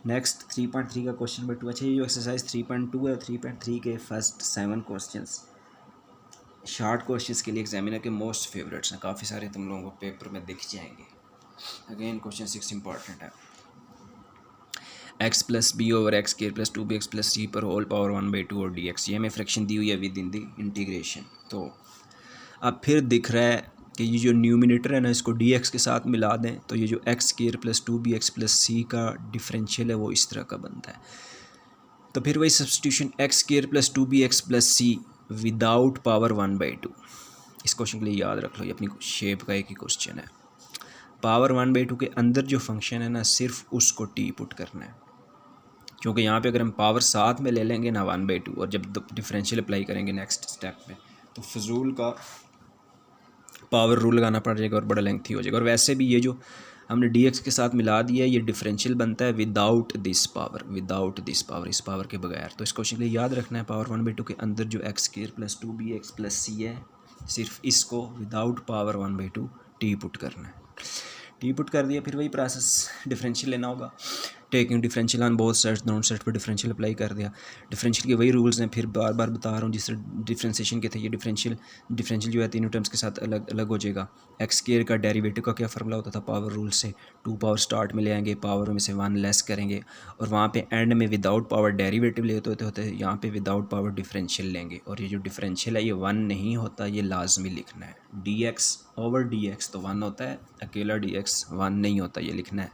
Next 3.3 का question number 2। अच्छा, ये जो एक्सरसाइज 3.2 है, 3.3 के फर्स्ट 7 क्वेश्चंस शॉर्ट क्वेश्चंस के लिए एग्जामिनर के मोस्ट फेवरेट्स हैं। काफ़ी सारे तुम लोगों को पेपर में दिख जाएंगे। अगेन क्वेश्चन 6 इंपॉर्टेंट है। X plus b over x square plus 2bx plus c पर होल पावर 1/2 और dx, ये हमें फ्रैक्शन दी हुई है विद इन दी इंटीग्रेशन। तो अब फिर दिख रहा है कि ये जो न्यूमिनेटर है ना, इसको dx के साथ मिला दें तो ये जो x square plus 2bx plus c का डिफरेंशियल है वो इस तरह का बनता है। तो फिर वही substitution x square plus 2bx plus c without power 1/2। इस क्वेश्चन के लिए याद रख लो, ये अपनी शेप का एक ही क्वेश्चन है। पावर 1/2 के अंदर जो फंक्शन है ना, सिर्फ उसको टी पुट करना है, क्योंकि यहाँ पे अगर हम पावर साथ में ले लेंगे ना 1/2 और जब डिफरेंशियल अप्लाई करेंगे नेक्स्ट स्टेप में तो फजूल का पावर रूल लगाना पड़ जाएगा और बड़ा लेंथी हो जाएगा। और वैसे भी ये जो हमने dx के साथ मिला दिया है ये डिफरेंशियल बनता है without this power, without this power, इस पावर के बगैर। तो इस क्वेश्चन के लिए याद रखना है पावर 1/2 के अंदर जो x square plus 2bx plus c है, सिर्फ इसको विदाउट पावर 1/2 टी पुट करना है। टी पुट कर दिया, फिर वही प्रोसेस डिफरेंशियल लेना होगा। Taking differential on both sides, दोनों साइड पर डिफरेंशियल अप्लाई कर दिया। डिफरेंशियल के वही रूल्स हैं, फिर बार बार बता रहा हूँ जिस डिफरेंशिएशन के थे। ये डिफरेंशियल जो है तीनों टर्म्स के साथ अलग अलग हो जाएगा। एक्स स्क्वायर का डेरिवेटिव का क्या फार्मूला होता था, पावर रूल से 2 पावर स्टार्ट में ले आएंगे, पावर में से 1 लेस करेंगे और वहाँ पे एंड में विदाउट पावर डेरिवेटिव लेते होते यहाँ पे विदाउट पावर डिफरेंशियल लेंगे। और ये जो डिफरेंशियल है ये 1 नहीं होता, ये लाजमी लिखना है। dx ओवर dx तो 1 होता है, अकेला dx 1 नहीं होता, ये लिखना है।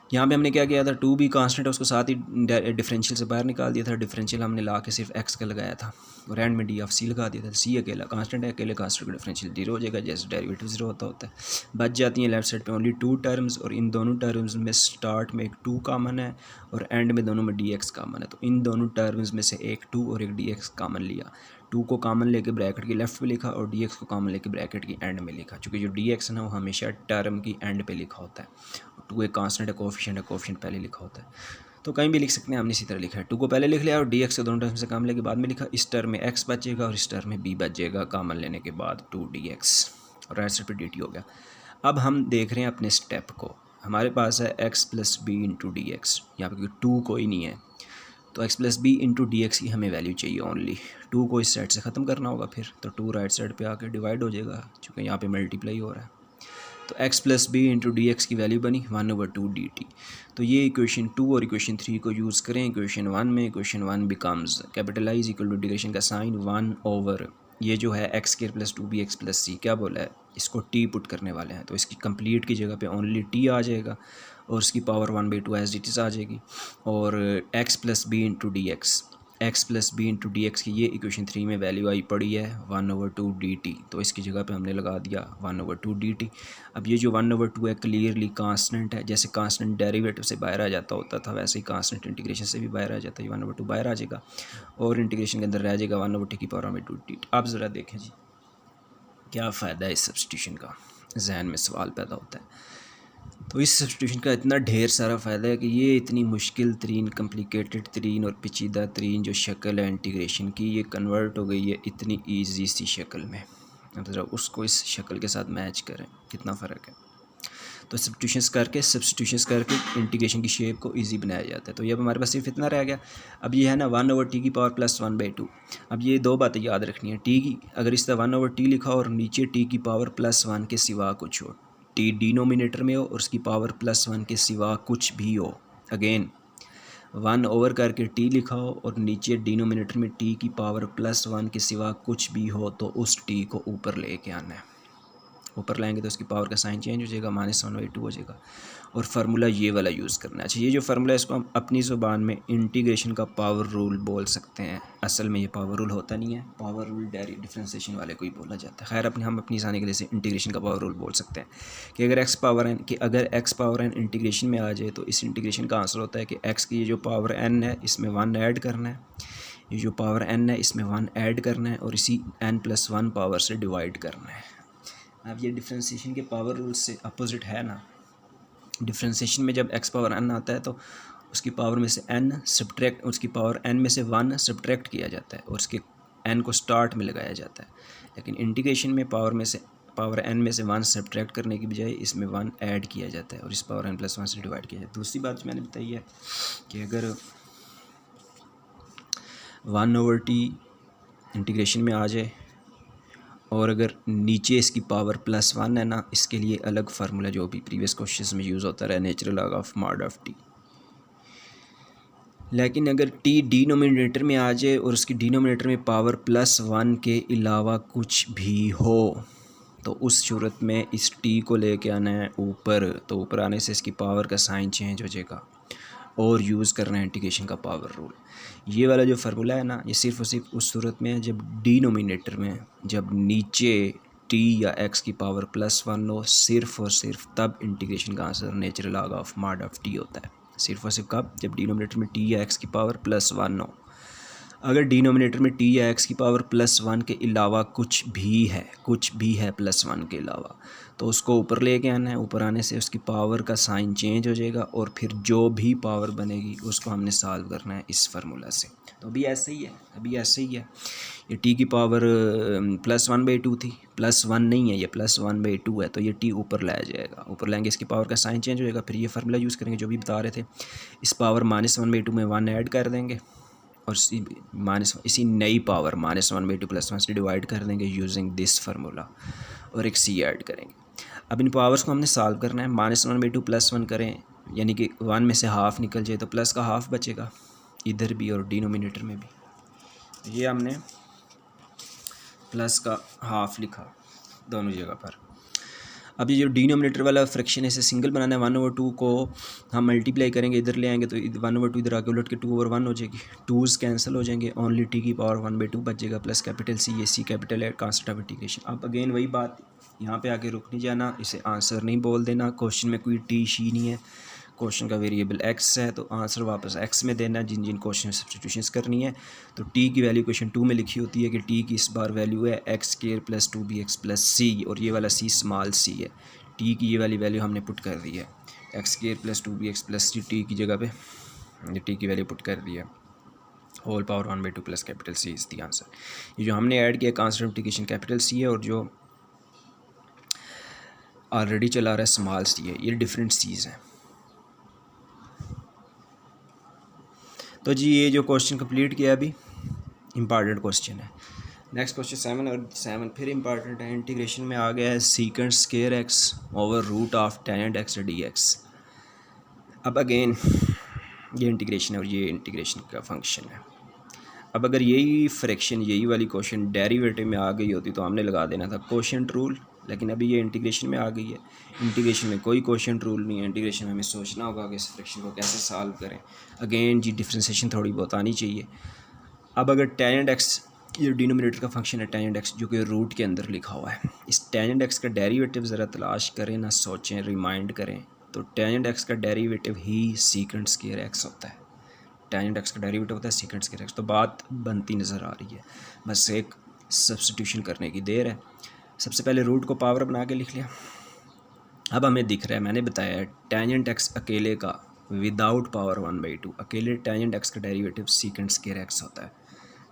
यहाँ पे हमने क्या किया था, 2 भी कांस्टेंट है उसको साथ ही डिफरेंशियल से बाहर निकाल दिया था। डिफरेंशियल हमने ला के सिर्फ x का लगाया था और एंड में डी ऑफ सी लगा दिया था। सी अकेला कांस्टेंट है, अकेले कांस्टेंट का डिफरेंशियल 0 हो जाएगा, जैसे डेरिवेटिव 0 होता है। बच जाती हैं लेफ्ट साइड पे ओनली 2 टर्म्स और इन दोनों टर्म्स में स्टार्ट में एक 2 कॉमन है और एंड में दोनों में dx कॉमन है। तो इन दोनों टर्म्स में से एक 2 और एक dx कॉमन लिया। 2 को कॉमन लेके ब्रैकेट की लेफ्ट पे लिखा और dx को कॉमन लेके ब्रैकेट की एंड में लिखा, क्योंकि जो dx है ना वो हमेशा टर्म की एंड पे लिखा होता है। 2 एक कांस्टेंट है, कोफिशिएंट है, कोफिशिएंट पहले लिखा होता है। तो कहीं भी लिख सकते हैं, हमने इसी तरह लिखा है। 2 को पहले लिख लिया और dx को दोनों टर्म से कॉमन लेके बाद में लिखा। इस टर्म में x बचेगा और इस टर्म में b बचेगा कॉमन लेने के बाद 2dx और राइट साइड पर dt हो गया। अब हम देख रहे हैं अपने स्टेप को। हमारे पास है x plus b into d x, यहाँ पर 2 कोई नहीं है तो x plus b into d x की हमें वैल्यू चाहिए ओनली। 2 को इस साइड से ख़त्म करना होगा फिर, तो 2 राइट साइड पे आके डिवाइड हो जाएगा क्योंकि यहाँ पे मल्टीप्लाई हो रहा है। तो x plus b into d x की वैल्यू बनी 1/2 dt। तो ये इक्वेशन 2 और इक्वेशन 3 को यूज़ करें इक्वेशन 1 में। Equation 1 becomes capital I equal to integration का साइन 1 ओवर ये जो है x square plus 2bx plus c, क्या बोला है, इसको t पुट करने वाले हैं। तो इसकी कंप्लीट की जगह पे ओनली t आ जाएगा और इसकी पावर 1/2 एज इट इज़ आ जाएगी। और x plus b into d x, x plus b into d x की ये इक्वेशन 3 में वैल्यू आई पड़ी है 1/2 dt। तो इसकी जगह पे हमने लगा दिया 1/2 dt। अब ये जो 1/2 है क्लियरली कांस्टेंट है, जैसे कांस्टेंट डेरिवेटिव से बाहर आ जाता होता था वैसे ही कांस्टेंट इंटीग्रेशन से भी बाहर आ जाता है। 1/2 बाहर आ जाएगा और इंटीग्रेशन के अंदर रह जाएगा 1/2 की पावर 1/2 dt। अब ज़रा देखें जी क्या फ़ायदा है इस सब्स्टिट्यूशन का, जहन में सवाल पैदा होता है। तो इस सब्स्टिट्यूशन का इतना ढेर सारा फ़ायदा है कि ये इतनी मुश्किल तरीन, कम्प्लिकेटेड तरीन और पेचीदा तरीन जो शक्ल है इंटीग्रेशन की, ये कन्वर्ट हो गई है इतनी ईजी सी शक्ल में। अब ज़रा उसको इस शक्ल के साथ मैच करें, कितना फ़र्क है। तो सब्स्टिट्यूशंस करके इंटीग्रेशन की शेप को ईजी बनाया जाता है। तो ये अब हमारे पास सिर्फ इतना रह गया। अब ये है ना 1/t की पावर प्लस 1/2। अब ये 2 बातें याद रखनी है। टी की अगर इस तरह 1/t लिखा हो और नीचे t की पावर प्लस 1 के सिवा कुछ हो, टी डिनोमिनेटर में हो और उसकी पावर प्लस 1 के सिवा कुछ भी हो। अगेन 1 ओवर करके t लिखा हो और नीचे डिनोमिनेटर में t की पावर प्लस 1 के सिवा कुछ भी हो तो उस t को ऊपर लेके आना है। ऊपर लाएंगे तो उसकी पावर का साइन चेंज हो जाएगा, -1/2 हो जाएगा और फार्मूला ये वाला यूज़ करना है। अच्छा, ये जो फार्मूला है इसको हम अपनी ज़ुबान में इंटीग्रेशन का पावर रूल बोल सकते हैं। असल में ये पावर रूल होता नहीं है, पावर रूल डिफरेंशिएशन वाले को ही बोला जाता है। खैर हम अपनी आसानी के लिए से इंटीग्रेशन का पावर रूल बोल सकते हैं कि अगर x पावर n इंटीग्रेशन में आ जाए तो इस इंटीग्रेशन का आंसर होता है कि x की ये जो पावर n है इसमें 1 ऐड करना है, ये जो पावर n है इसमें 1 ऐड करना है और इसी n+1 पावर से डिवाइड करना है। अब ये डिफ्रेंशिएशन के पावर रूल से अपोजिट है ना। डिफ्रेंशिएशन में जब x पावर n आता है तो उसकी पावर में से उसकी पावर n में से 1 सब्ट्रैक्ट किया जाता है और उसके n को स्टार्ट में लगाया जाता है। लेकिन इंटीग्रेशन में पावर में से पावर n में से 1 सब्ट्रैक्ट करने की बजाय इसमें 1 ऐड किया जाता है और इस पावर n + 1 से डिवाइड किया जाता है। दूसरी बात जो मैंने बताई है कि अगर 1/t इंटीग्रेशन में आ जाए और अगर नीचे इसकी पावर +1 है ना, इसके लिए अलग फार्मूला जो भी प्रीवियस क्वेश्चंस में यूज़ होता रहा, natural log of mod of t। लेकिन अगर t डिनोमिनेटर में आ जाए और उसकी डिनोमिनेटर में पावर +1 के अलावा कुछ भी हो तो उस सूरत में इस t को लेके आना है ऊपर, तो ऊपर आने से इसकी पावर का साइन चेंज हो जाएगा और यूज़ करना है इंटीग्रेशन का पावर रूल। ये वाला जो फार्मूला है ना, ये सिर्फ और सिर्फ उस सूरत में है जब डिनोमिनेटर में, जब नीचे t या x की पावर +1 हो, सिर्फ और सिर्फ तब इंटीग्रेशन का answer natural log of mod of t होता है। सिर्फ और सिर्फ कब? जब डिनोमिनेटर में t या x की पावर +1 हो। अगर डिनोमिनेटर में t या x की पावर +1 के अलावा कुछ भी है +1 के अलावा, तो उसको ऊपर लेके आना है। ऊपर आने से उसकी पावर का साइन चेंज हो जाएगा और फिर जो भी पावर बनेगी उसको हमने सॉल्व करना है इस फार्मूला से। तो अभी ऐसे ही है, ये t की पावर +1/2 थी, +1 नहीं है, ये +1/2 है, तो ये t ऊपर लाया जाएगा। ऊपर लाएंगे इसकी पावर का साइन चेंज हो जाएगा। फिर ये फार्मूला यूज़ करेंगे जो भी बता रहे थे, इस पावर -1/2 में 1 ऐड कर देंगे और इसी नई पावर -1/2 + 1 से डिवाइड कर देंगे यूजिंग दिस फार्मूला और एक c ऐड करेंगे। अब इन पावर्स को हमने सॉल्व करना है। -1/2 + 1 करें यानी कि 1 में से हाफ निकल जाए तो प्लस का हाफ बचेगा इधर भी और डिनोमिनेटर में भी। ये हमने प्लस का हाफ लिखा दोनों जगह पर। अब ये जो डिनोमिनेटर वाला फ्रैक्शन है इसे सिंगल बनाना है। 1/2 को हम मल्टीप्लाई करेंगे, इधर ले आएंगे तो 1/2 इधर आके उलट के 2/1 हो जाएगी, 2's कैंसिल हो जाएंगे, ओनली t की पावर 1/2 बचेगा प्लस कैपिटल C, ये C कैपिटल है, कांस्टेंट ऑफ इंटीग्रेशन। अब अगेन वही बात, यहाँ पे आके रुक नहीं जाना, इसे आंसर नहीं बोल देना। क्वेश्चन में कोई t शी नहीं है, क्वेश्चन का वेरिएबल x है तो आंसर वापस x में देना। जिन जिन क्वेश्चन में सब्स्टिट्यूशंस करनी है तो t की वैल्यू क्वेश्चन 2 में लिखी होती है कि t की इस बार वैल्यू है x² + 2bx + c और ये वाला c स्मॉल c है। t की ये वाली वैल्यू हमने पुट कर दी है, x² + 2bx + c, t की जगह पे ये t की वैल्यू पुट कर दी है, whole power 1/2 plus capital C is the answer. ये जो हमने ऐड किया कांस्टेंट इंटीग्रेशन कैपिटल C है और जो ऑलरेडी चला रहा है स्मॉल c है, ये डिफरेंट c's हैं। तो जी ये जो क्वेश्चन कंप्लीट किया अभी इंपॉर्टेंट क्वेश्चन है। नेक्स्ट क्वेश्चन 7 और 7 फिर इंपॉर्टेंट है। इंटीग्रेशन में आ गया है secant square x over root of tan x dx। अब अगेन ये इंटीग्रेशन है और ये इंटीग्रेशन का फंक्शन है। अब अगर यही फ्रैक्शन, यही वाली क्वेश्चन डेरिवेटिव में आ गई होती तो हमने लगा देना था कोशेंट रूल, लेकिन अभी ये इंटीग्रेशन में आ गई है। इंटीग्रेशन में कोई कोशेंट रूल नहीं है, इंटीग्रेशन में हमें सोचना होगा कि इस फ्रैक्शन को कैसे सॉल्व करें। अगेन जी डिफ्रेंसिएशन थोड़ी बहुत आनी चाहिए। अब अगर tan x, ये डिनोमिनेटर का फंक्शन है tan x जो कि रूट के अंदर लिखा हुआ है, इस tan x का डेरिवेटिव ज़रा तलाश करें ना, सोचें, रिमाइंड करें। तो tan x का डेरिवेटिव ही सीकेंट स्क्वायर x होता है। tan x का डेरिवेटिव होता है सीकेंट स्क्वायर x। तो बात बनती नज़र आ रही है, बस एक सब्स्टिट्यूशन करने की देर है। सबसे पहले रूट को पावर बना के लिख लिया। अब हमें दिख रहा है, मैंने बताया tan x अकेले का विदाउट पावर 1/2, अकेले tan x का डेरिवेटिव सीकेंट स्क्वायर x होता है।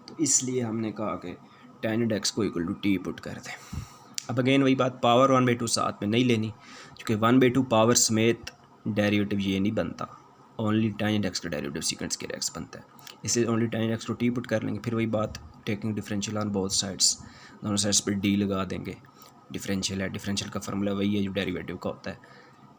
तो इसलिए हमने कहा कि tan x को इक्वल टू t पुट कर दें। अब अगेन वही बात, पावर 1/2 साथ में नहीं लेनी क्योंकि 1/2 पावर समेत डेरिवेटिव ये नहीं बनता, ओनली tan x का डेरिवेटिव सीकेंट स्क्वायर x बनता है। इसलिए ओनली tan x को t पुट कर लेंगे। फिर वही बात, taking differential on both sides, दोनों साइड्स पर d लगा देंगे। डिफरेंशियल है, डिफरेंशियल का फार्मूला वही है जो डेरिवेटिव का होता है।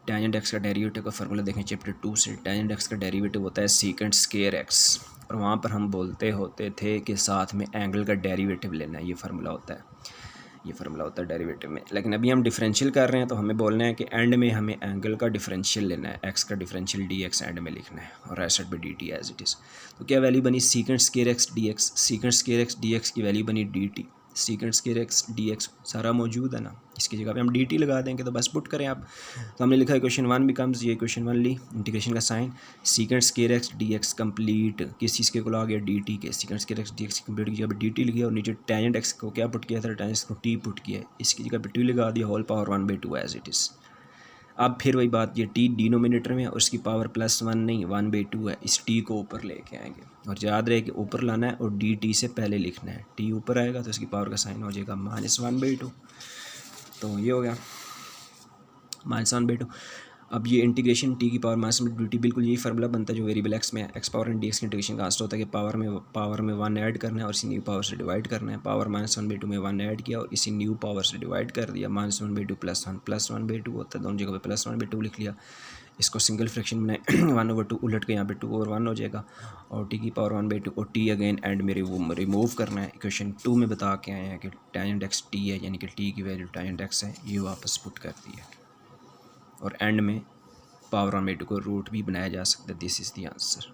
tan x का डेरिवेटिव का फार्मूला देखें चैप्टर 2 से, tan x का डेरिवेटिव होता है सीकेंट स्क्वायर x और वहाँ पर हम बोलते होते थे कि साथ में एंगल का डेरिवेटिव लेना है, ये फार्मूला होता है डेरिवेटिव में। लेकिन अभी हम डिफरेंशियल कर रहे हैं तो हमें बोलना है कि एंड में हमें एंगल का डिफरेंशियल लेना है, x का डिफरेंशियल dx एंड में लिखना है और राइट साइड पे dt एज इट इज़। तो क्या वैल्यू बनी secant square x dx, secant square x dx की वैल्यू बनी dt। Secant square x dx सारा मौजूद है ना, इसकी जगह पे हम dt लगा देंगे तो बस पुट करें आप। तो हमने लिखा इक्वेशन 1 बिकम्स, ये इक्वेशन 1 ली, इंटीग्रेशन का sign secant square x dx complete किस चीज़ के को आ गया, dt के, secant square x dx complete किया, अब dt लिखा और नीचे tan x को क्या पुट किया था, tan x को t पुट किया, इसकी जगह पे t लगा दिया, whole power 1/2 as it is. अब फिर वही बात, ये t डिनोमिनेटर में है और उसकी पावर +1 नहीं 1/2 है, इस t को ऊपर लेके आएंगे और याद रहे कि ऊपर लाना है और dt से पहले लिखना है। t ऊपर आएगा तो इसकी पावर का साइन हो जाएगा -1/2। तो ये हो गया -1/2। अब ये इंटीग्रेशन टी की पावर -1/2t, बिल्कुल यही फार्मूला बनता है जो वेरिएबल एक्स में x power and D x की इंटीग्रेशन का आंसर होता है कि पावर में 1 ऐड करना है और इसी न्यू पावर से डिवाइड करना है। पावर -1/2 में 1 ऐड किया और इसी न्यू पावर से डिवाइड कर दिया। -1/2 +1 होता है, दोनों जगह पे +1/2 लिख लिया। इसको सिंगल फ्रैक्शन बनाए 1/2 उलट के यहाँ पे 2 और 1 हो जाएगा और टी की पावर 1/2 और टी अगेन एंड में रिमूव करना है। इक्वेशन 2 में बता के आए हैं कि tan x टी है, यानी कि टी की वैल्यू tan x है, ये वापस पुट कर दिया और एंड में पावर 1/2 को रूट भी बनाया जा सकता है। This is the answer.